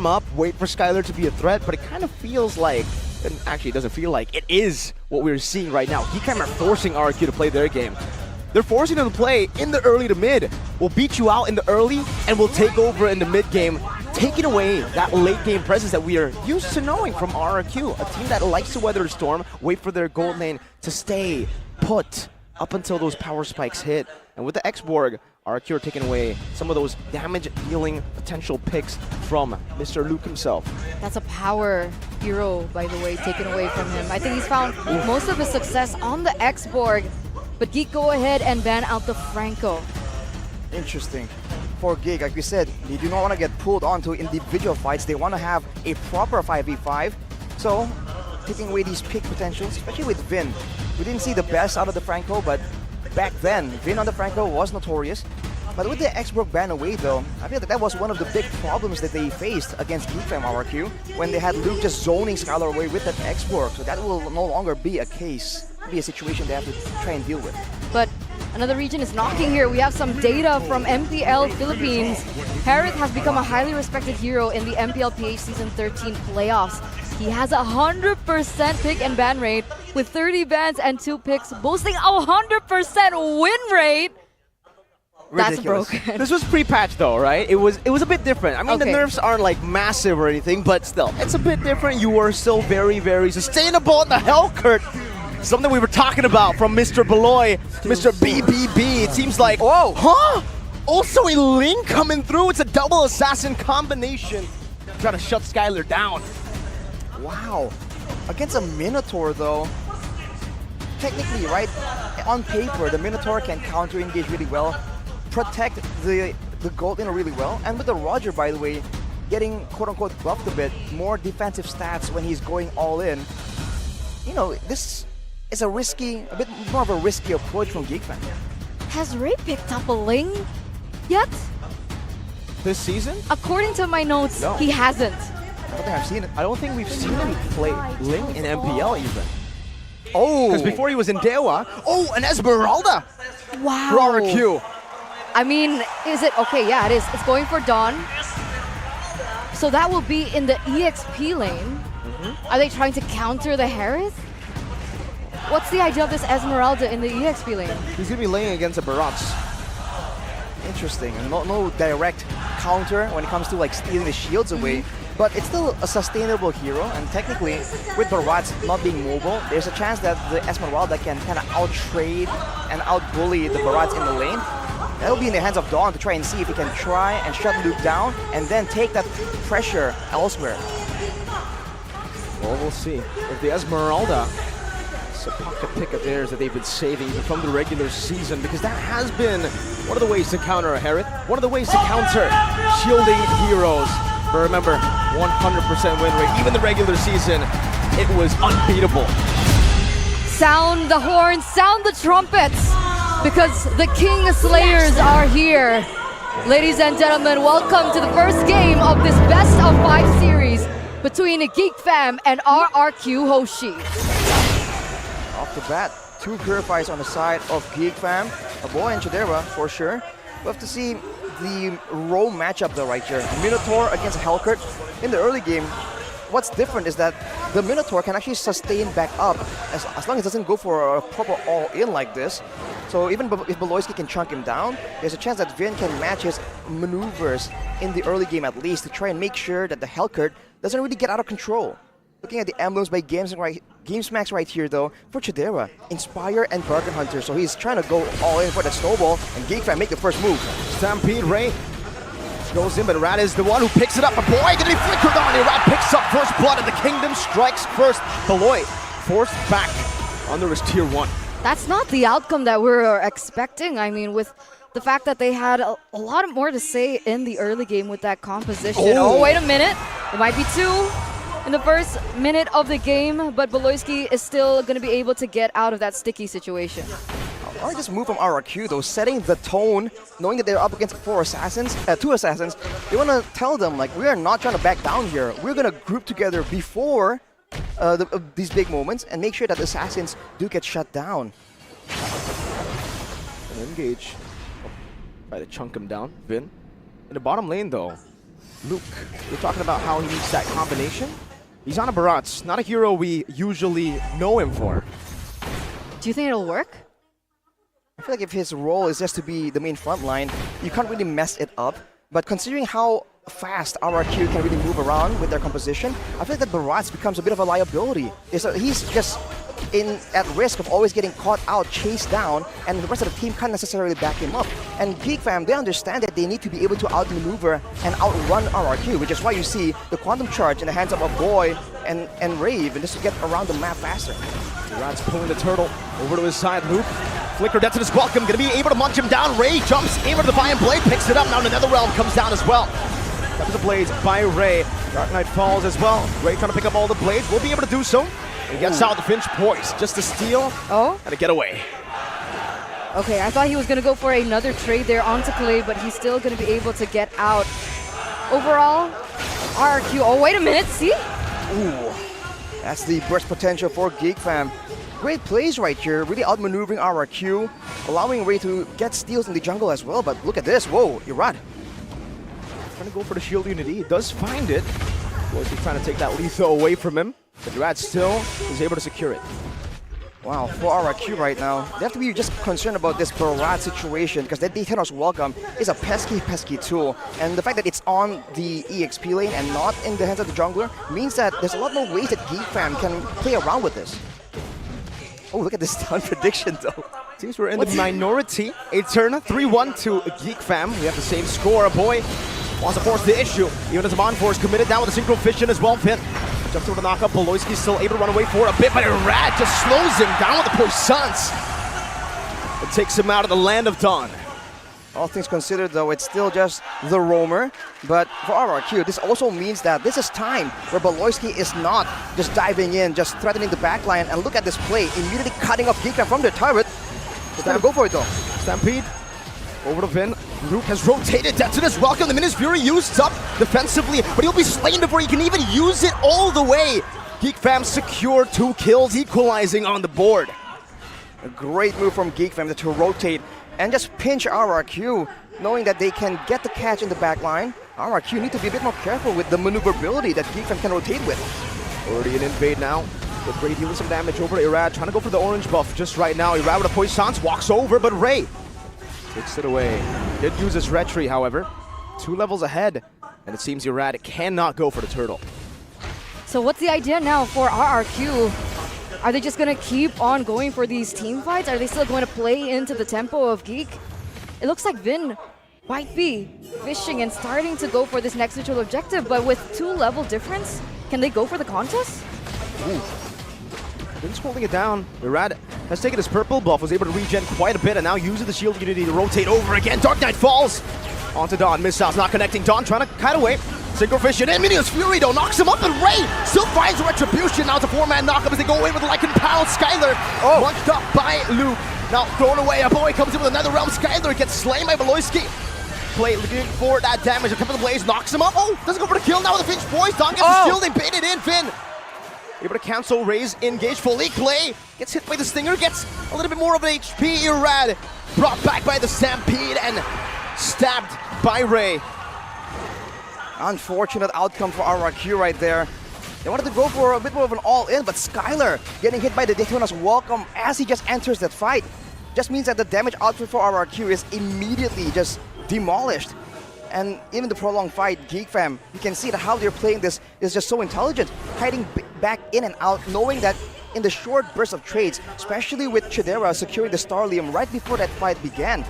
him up, wait for Skylar to be a threat, but it kind of feels like, and actually it doesn't feel like, it is what we're seeing right now. Geek are forcing RRQ to play their game. They're forcing them to play in the early to mid. We'll beat you out in the early, and we'll take over in the mid game, taking away that late game presence that we are used to knowing from RRQ, a team that likes to weather the storm, wait for their gold lane to stay put up until those power spikes hit. And with the X-Borg, RRQ are taking away some of those damage-dealing potential picks from Mr. Luke himself. That's a power hero, by the way, taken away from him. I think he's found most of his success on the X-Borg, but Geek go ahead and ban out the Franco. Interesting. For Geek, like we said, they do not want to get pulled onto individual fights. They want to have a proper 5v5. So, taking away these pick potentials, especially with Vin. We didn't see the best out of the Franco, but back then, Vin on the Franco was notorious. But with the X-Borg ban away though, I feel that was one of the big problems that they faced against Geek Fam RRQ when they had Luke just zoning Skylar away with that X-Borg. So that will no longer be a case, be a situation they have to try and deal with. But another region is knocking here. We have some data from MPL Philippines. Harith has become a highly respected hero in the MPL PH Season 13 playoffs. He has a 100% pick and ban rate with 30 bans and 2 picks, boasting a 100% win rate. That's Ridiculous. broken. This was pre-patch though, right? It was a bit different. I mean, Okay. the nerfs aren't like massive or anything, but still, it's a bit different. You are still very, very sustainable in the Hellcurt. Something we were talking about from Mr. Beloy, Mr. BBB. It seems like, Whoa! huh? Also a Link coming through. It's a double assassin combination. Trying to shut Skylar down. Wow. Against a Minotaur though, technically, right, on paper, the Minotaur can counter-engage really well, protect the gold lane really well, and with the Roger, by the way, getting quote-unquote buffed a bit, more defensive stats when he's going all in. You know, this is a bit more of a risky approach from Geek Fam. Has Ray picked up a Ling yet? This season? According to my notes, No. he hasn't. I don't think I've seen it. I don't think we've seen him play Ling in MPL even. Oh! Because before he was in Dewa, oh, an Esmeralda Wow. for RRQ. I mean, is it? Okay, yeah, it is. It's going for Dawn. So that will be in the EXP lane. Are they trying to counter the Harith? What's the idea of this Esmeralda in the EXP lane? He's going to be laying against a Barats. Interesting. And no direct counter when it comes to like stealing the shields away. But it's still a sustainable hero, and technically, with Barats not being mobile, there's a chance that the Esmeralda can kind of out-trade and out-bully the Barats in the lane. That'll be in the hands of Dawn to try and see if he can try and shut Luke down and then take that pressure elsewhere. Well, we'll see. If the Esmeralda, it's a pocket pick of theirs that they've been saving even from the regular season, because that has been one of the ways to counter a Harith, one of the ways to counter shielding heroes. But remember, 100% win rate. Even the regular season, it was unbeatable. Sound the horns, sound the trumpets, because the King Slayers are here. Ladies and gentlemen, welcome to the first game of this best of 5 series between Geek Fam and RRQ Hoshi. Off the bat, 2 Purifiers on the side of Geek Fam. A boy and Chidera for sure. We'll have to see the role matchup though right here. Minotaur against Hellcurt. In the early game, what's different is that the Minotaur can actually sustain back up as long as it doesn't go for a proper all-in like this. So even if Beloyski can chunk him down, there's a chance that Vin can match his maneuvers in the early game at least to try and make sure that the Hellcurt doesn't really get out of control. Looking at the emblems by GameSmax right here though, for Chidera, Inspire and Bargain Hunter. So he's trying to go all in for that snowball, and Geek Fam make the first move. Stampede Ray goes in, but Rat is the one who picks it up. But boy, did he flicker on it. Rat picks up first blood, and the Kingdom strikes first. Beloy forced back under his tier 1. That's not the outcome that we're expecting. I mean, with the fact that they had a lot more to say in the early game with that composition. Oh, wait a minute. It might be 2 in the first minute of the game, but Beloyski is still going to be able to get out of that sticky situation. I like this move from RRQ though, setting the tone, knowing that they're up against 2 assassins. They want to tell them, like, we are not trying to back down here. We're going to group together before these big moments and make sure that the assassins do get shut down. Engage. Try to chunk him down. Vin. In the bottom lane though, Luke, you're talking about how he needs that combination. He's on a Barats, not a hero we usually know him for. Do you think it'll work? I feel like if his role is just to be the main front line, you can't really mess it up. But considering how fast RRQ can really move around with their composition, I feel like that Barats becomes a bit of a liability. He's just at risk of always getting caught out, chased down, and the rest of the team can't necessarily back him up. And Geek fam, they understand that they need to be able to outmaneuver and outrun RRQ, which is why you see the Quantum Charge in the hands of a Boy and Rave, and just to get around the map faster. Rad's pulling the turtle over to his side. Luke, flicker death to his welcome, gonna be able to munch him down. Ray jumps in with the Defiant Blade, picks it up. Now another realm comes down as well. That was the blades by Ray. Dark Knight falls as well. Ray trying to pick up all the blades, will be able to do so. He gets out the Finch poised just to steal and to get away. Okay, I thought he was going to go for another trade there onto Clay, but he's still going to be able to get out. Overall, RRQ, oh wait a minute, see? Ooh, that's the burst potential for Geek fam. Great plays right here, really outmaneuvering RRQ, allowing Ray to get steals in the jungle as well, but look at this, whoa, Irad. Trying to go for the shield unity, he does find it. He's trying to take that lethal away from him, but Irad still is able to secure it. Wow, for RRQ right now, they have to be just concerned about this Barat situation because that Daytona's Welcome is a pesky tool. And the fact that it's on the EXP lane and not in the hands of the jungler means that there's a lot more ways that Geek fam can play around with this. Oh, look at this stun prediction though. Seems we're in the minority. A turn 3-1 to Geek fam. We have the same score. A Boy wants to force the issue. Even as a Force committed down with a Synchro Fission as well. Finn jumps over the knockup. Beloyski's still able to run away for a bit, but Irad just slows him down with the Poissons. It takes him out of the land of Dawn. All things considered though, it's still just the roamer. But for RRQ, this also means that this is time where Beloyski is not just diving in, just threatening the backline. And look at this play, immediately cutting off Geek fam from their turret. He's gonna go for it though. Stampede over to Vin. Luke has rotated. Detona's welcome. The Minus Fury used up defensively, but he'll be slain before he can even use it all the way. Geek fam secure 2 kills, equalizing on the board. A great move from Geek fam to rotate and just pinch RRQ, knowing that they can get the catch in the back line. RRQ need to be a bit more careful with the maneuverability that Geek fam can rotate with. Already an invade now. With Ray dealing some damage over to Irad, trying to go for the orange buff just right now. Irad with a Poissons walks over, but Ray takes it away. Did use his retry, however. 2 levels ahead, and it seems Irad cannot go for the turtle. So what's the idea now for RRQ? Are they just going to keep on going for these team fights? Are they still going to play into the tempo of Geek? It looks like Vin might be fishing and starting to go for this next neutral objective, but with 2 level difference, can they go for the contest? Ooh. Vin's holding it down. Irad has taken his purple buff, was able to regen quite a bit, and now uses the shield unity to rotate over again. Dark Knight falls onto Dawn. Missiles not connecting. Dawn trying to kite away. Synchro Fission in. Minus Fury though knocks him up, and Ray still finds Retribution. Now it's a 4-man knockup as they go away with like Mpl. Skylar munched up by Luke. Now thrown away. A Boy comes in with another realm. Skylar gets slain by Beloyski. Play looking for that damage. A couple of the blaze knocks him up. Oh, doesn't go for the kill now with the Finch boys. Dawn gets the shield. They bait it in. Finn able to cancel Ray's engage fully. Clay gets hit by the Stinger, gets a little bit more of an HP. Irad brought back by the Stampede and stabbed by Ray. Unfortunate outcome for RRQ right there. They wanted to go for a bit more of an all-in, but Skylar getting hit by the Daytona's Welcome as he just enters that fight just means that the damage output for RRQ is immediately just demolished. And even the prolonged fight, Geek fam, you can see that how they're playing this is just so intelligent, hiding back in and out, knowing that in the short burst of trades, especially with Chidera securing the Starlium right before that fight began,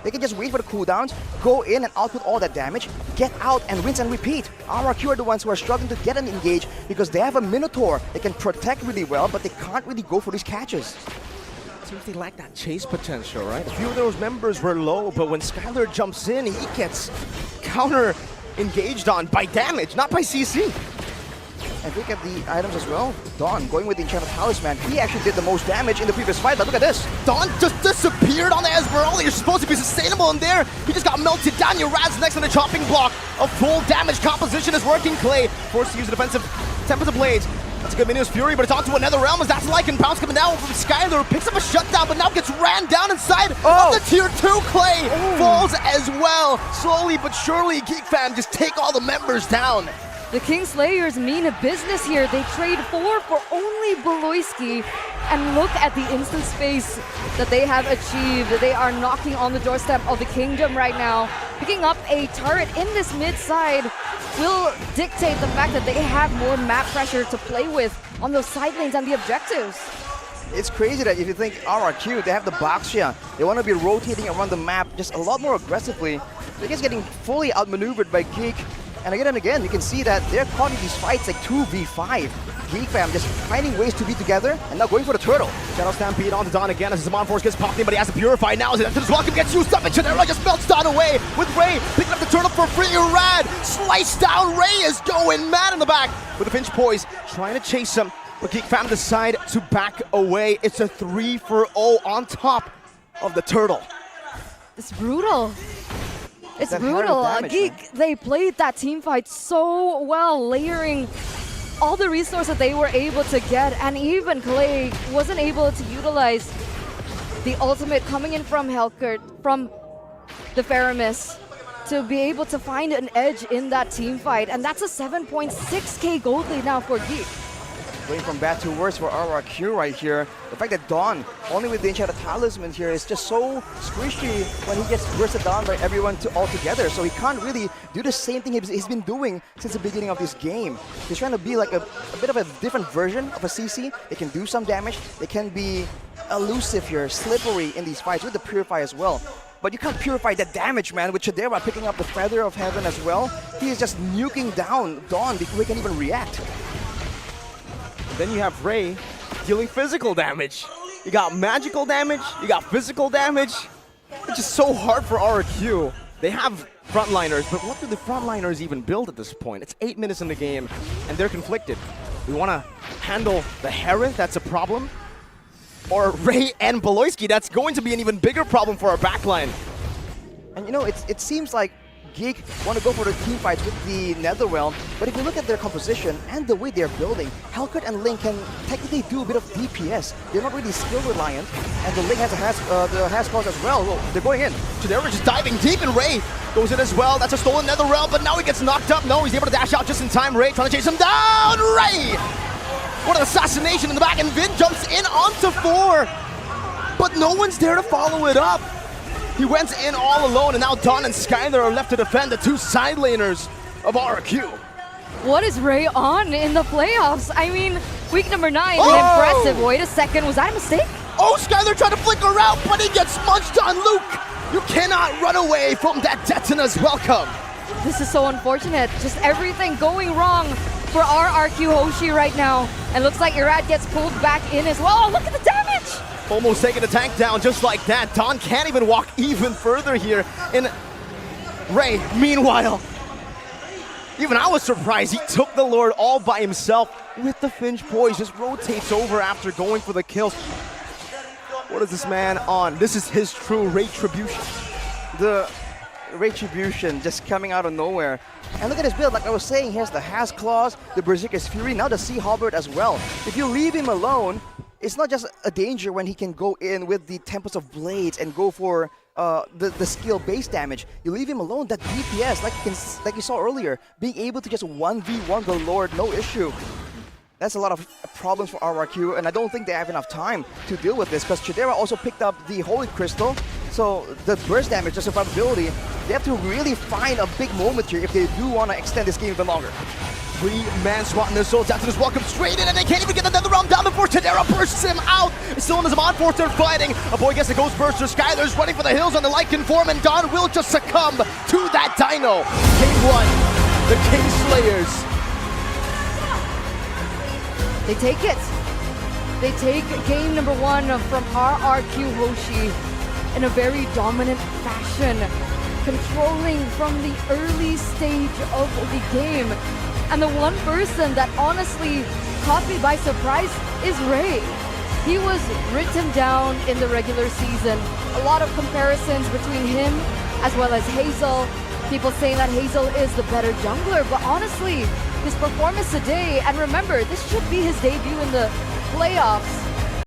they can just wait for the cooldowns, go in and output all that damage, get out and rinse and repeat. RRQ are the ones who are struggling to get an engage because they have a Minotaur. They can protect really well, but they can't really go for these catches. Seems they lack that chase potential, right? A few of those members were low, but when Skylar jumps in, he gets counter engaged on by damage, not by CC. And look at the items as well. Dawn going with the Enchanted Talisman. He actually did the most damage in the previous fight, but look at this. Dawn just disappeared on the Esmeralda. You're supposed to be sustainable in there. He just got melted down. Your Rad's next on the chopping block. A full damage composition is working. Clay forced to use the defensive Tempest of Blades. That's a good Minions Fury, but it's onto another realm as that's Lycan Pounce coming down from Skyler, picks up a shutdown, but now gets ran down inside of the tier 2 Clay. Falls as well. Slowly but surely, Geek Fam just take all the members down. The Kingslayers mean a business here. They trade 4 for only Beloyski. And look at the instant space that they have achieved. They are knocking on the doorstep of the kingdom right now. Picking up a turret in this mid side will dictate the fact that they have more map pressure to play with on those side lanes and the objectives. It's crazy that if you think RRQ, they have the Baxia. They want to be rotating around the map just a lot more aggressively. They're just getting fully outmaneuvered by Geek. And again, you can see that they're caught in these fights like 2v5. Geek Fam just finding ways to be together and now going for the turtle. Shadow Stampede onto Don again as Zaman Force gets popped in, but he has to purify now as his welcome gets used up and Chidera just melts Don away with Ray picking up the turtle for free. Rad slice down. Ray is going mad in the back with the Finch Poise trying to chase him, but Geek Fam decide to back away. It's a 3-0 on top of the turtle. It's brutal. It's That brutal. damage, Geek, man. they played that team fight so well, layering all the resources they were able to get, and even Clay wasn't able to utilize the ultimate coming in from Helkert, from the Faramis, to be able to find an edge in that team fight. And that's a 7.6k gold lead now for Geek. Going from bad to worse for RRQ right here. The fact that Dawn, only with the Enchanted Talisman here, is just so squishy when he gets bursted down by everyone altogether. So he can't really do the same thing he's been doing since the beginning of this game. He's trying to be like a bit of a different version of a CC. They can do some damage. They can be elusive here, slippery in these fights with the Purify as well. But you can't purify that damage, man, with Chidera picking up the Feather of Heaven as well. He is just nuking down Dawn before he can even react. Then you have Ray dealing physical damage. You got magical damage, you got physical damage. It's just so hard for RRQ. They have frontliners, but what do the frontliners even build at this point? It's 8 minutes in the game, and they're conflicted. We want to handle the Hereth, that's a problem. Or Ray and Beloyski, that's going to be an even bigger problem for our backline. And you know, it seems like Geek want to go for the team fights with the Netherrealm, but if you look at their composition and the way they're building, Helkert and Link can technically do a bit of DPS. They're not really skill reliant, and the Link has the Hascalls as well. Well, they're going in. Chidera just diving deep, and Ray goes in as well. That's a stolen Netherrealm, but now he gets knocked up. No, he's able to dash out just in time. Ray trying to chase him down. Ray! What an assassination in the back, and Vin jumps in onto 4, but no one's there to follow it up. He went in all alone, and now Dawn and Skyler are left to defend the 2 side laners of RQ. What is Ray on in the playoffs? I mean, week number 9, impressive. Wait a second, was that a mistake? Oh, Skyler trying to flicker out, but he gets munched on Luke. You cannot run away from that Detina's welcome. This is so unfortunate. Just everything going wrong for RRQ Hoshi right now. And looks like Irad gets pulled back in as well. Oh, look at the damage! Almost taking the tank down just like that. Dawn can't even walk even further here. And Ray, meanwhile, even I was surprised. He took the Lord all by himself with the Finch Poise. Just rotates over after going for the kills. What is this man on? This is his true retribution. The Retribution just coming out of nowhere. And look at his build, like I was saying, he has the Has Claws, the Berserker's Fury, now the Sea Halberd as well. If you leave him alone, it's not just a danger when he can go in with the Tempest of Blades and go for the skill-based damage. You leave him alone, that DPS, like you saw earlier, being able to just 1v1 the Lord, no issue. That's a lot of problems for RRQ, and I don't think they have enough time to deal with this, because Chidera also picked up the Holy Crystal, so the burst damage, the survivability, they have to really find a big moment here if they do want to extend this game even longer. 3-man SWAT in their souls after this welcome straight in, and they can't even get the Netherrealm down before Chidera bursts him out. It's still in his Zaman Force, they're fighting. A boy gets a Ghost Burster. Skyler's running for the hills on the Lycan form, and Dawn will just succumb to that Dino. Game 1, the King Slayers. They take it. They take game number 1 from RRQ Hoshi in a very dominant fashion, controlling from the early stage of the game. And the one person that honestly caught me by surprise is Ray. He was written down in the regular season. A lot of comparisons between him as well as Hazel. People saying that Hazel is the better jungler, but honestly, his performance today. And remember, this should be his debut in the playoffs.